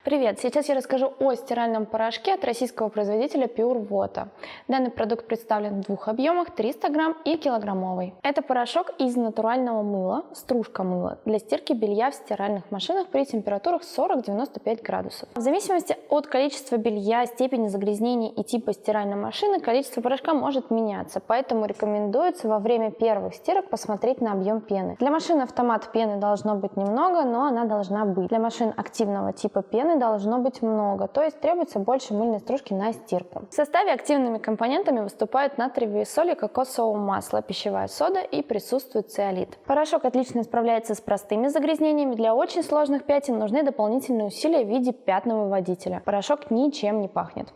Привет! Сейчас я расскажу о стиральном порошке от российского производителя Pure Water. Данный продукт представлен в двух объемах: 300 грамм и килограммовый. Это порошок из натурального мыла, стружка мыла, для стирки белья в стиральных машинах при температурах 40-95 градусов. В зависимости от количества белья, степени загрязнения и типа стиральной машины, количество порошка может меняться, поэтому рекомендуется во время первых стирок посмотреть на объем пены. Для машин автомат пены должно быть немного, но она должна быть. Для машин активного типа пены должно быть много, то есть требуется больше мыльной стружки на стирку. В составе активными компонентами выступают натриевые соли, кокосовое масло, пищевая сода и присутствует циолит. Порошок отлично справляется с простыми загрязнениями. Для очень сложных пятен нужны дополнительные усилия в виде пятновыводителя. Порошок ничем не пахнет.